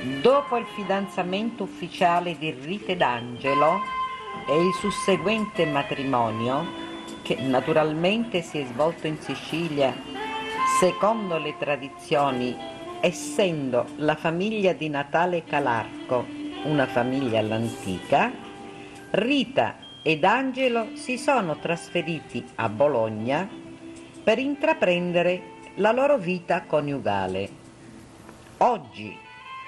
Dopo il fidanzamento ufficiale di Rita ed Angelo e il susseguente matrimonio, che naturalmente si è svolto in Sicilia secondo le tradizioni, essendo la famiglia di Natale Calarco una famiglia all'antica, Rita ed Angelo si sono trasferiti a Bologna per intraprendere la loro vita coniugale. Oggi,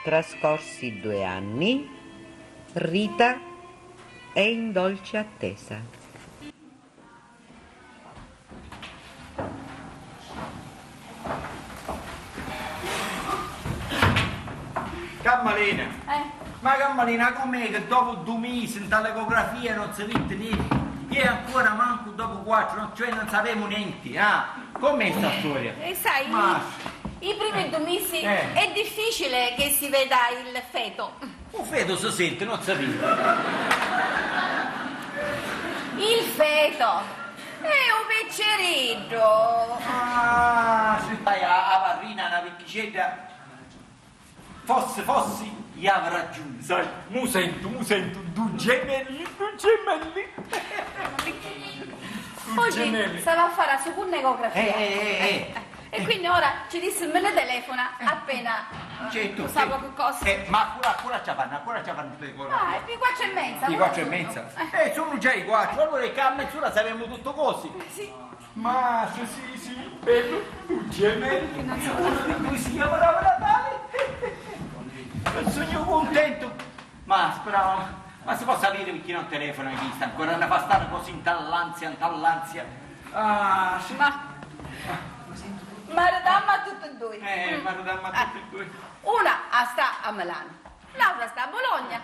trascorsi 2 anni, Rita è in dolce attesa. Cammalina, ma Cammalina, com'è che dopo 2 mesi in tall'ecografia non si vede niente? E ancora manco dopo 4, cioè non sapevamo niente, com'è sta storia? E sai, i primi 2 mesi è difficile che si veda il feto. Un feto si sente, non si vede. Il feto è un piccerino. Se stai a parrina, una vecchicetta, fossi, gli avrà raggiunto, sai? Mu sento, 2 gemelli. Oggi stava a fare la seconda ecografia. E quindi ora ci disse me ne telefona appena certo, sa qualcosa. Ma ancora ci fanno le ecografie? Di 4:30. Di 4:30? Sono già i 4, allora che a mezz'ora saremo tutto così. Sì. Ma sì, bello, 2 gemelli. Lui si chiamava Natale. Sono contento. Ma speravo, ma si può sapere perché non telefono hai visto? Ancora ne fa stare così in tall'ansia. Sì. Ma rodammo a tutti e 2. Ma rodammo a tutti e 2. Una sta a Milano, l'altra sta a Bologna.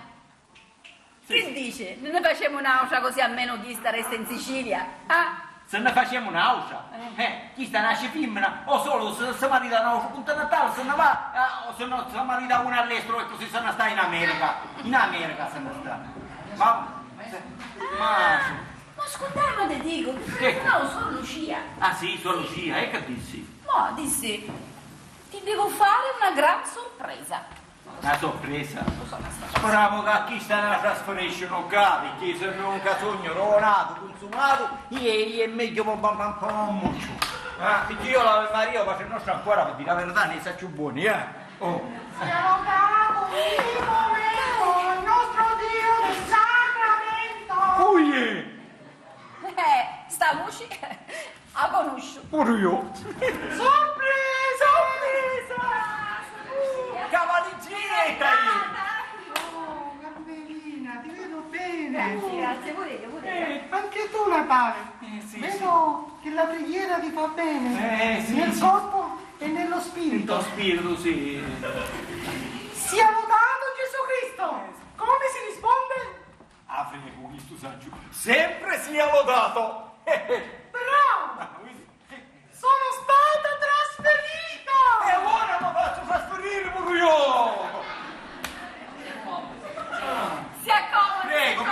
Sì. Che dice? Non ne facciamo un'altra così almeno chi sta resta in Sicilia? Se ne facciamo un'altra, chi sta nasce femmina, o solo se marita una punta Natale, se ne va, o se no se marita una all'estero e così se ne sta in America. In America se ne sta. Ma scusate, te dico, Che? no, sono Lucia. Ah sì, sono Lucia, che dissi? Ma dissi, ti devo fare una gran sorpresa. Una sorpresa? Speravo che a chi sta nella trasferisce non capi, che se non un casogno ronato, consumato, è meglio un muccio. Perché io l'Ave Maria faccio il nostro ancora, per dire la verità, ne sa più buoni, Siamo capo vivo, il nostro Dio del sacramento. Ui! Sta Luci, la conosco. Pure io! Sorpresa! Cavaligietta! Oh, Carmelina, ti vedo bene. Grazie, pure io. Anche tu, Natale. Sì, Vedo che la preghiera ti fa bene. Sì, nel sì. corpo e nello Il spirito. tuo spirito, sì. Sia lodato Gesù Cristo. Come si risponde? Ah, fine con Cristo Sancio. Sempre sia lodato! Bravo! Sono stato trasferito. E ora mi faccio trasferire pure io! Si accomodi. Prego.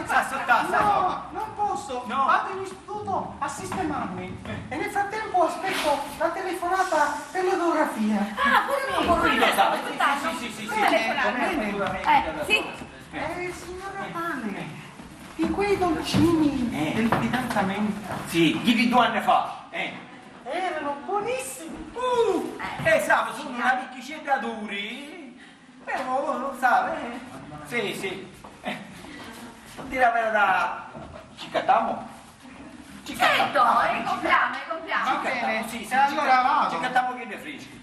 Sta sott'asta. No, non posso. No. Vado in istituto a sistemarmi. E nel frattempo aspetto la telefonata per l'ecografia. Pure io lo so. Sì. Sì. Signor Natale, di quei dolcini del fidanzamento Sì, di 2 anni fa. erano buonissimi. Sape, sono una vecchicetta duri. Non sa, Sì. Dire la verità, ci cattiamo? Certo, compriamo. Va bene, Sì, e allora vado. ci cattiamo che ne freschi.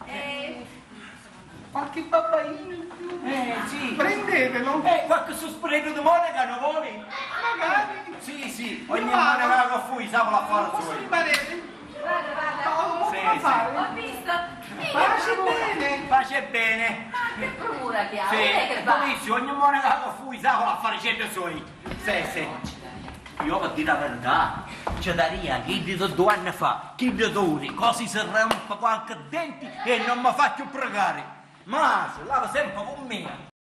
Qualche babbaino in più. Sì. Prendetelo. Qualche sospiro di monaca non vuole? Magari. Sì, Io ogni vado. monaca che fui, sa la fare Posso sua. rimanere? Guarda. No, Sì, non può fare. Ho visto. Pace bene. Pace bene. Ma che procura che ha? Sì, Non è che va. benissimo, ogni monaca che fui, sa la fare certe suoi. Sì. Io per dire la verità, ci daria chi di 2 anni fa, chi di duri, così si rompe qualche denti e non mi faccio pregare. Ma se lava sempre con me.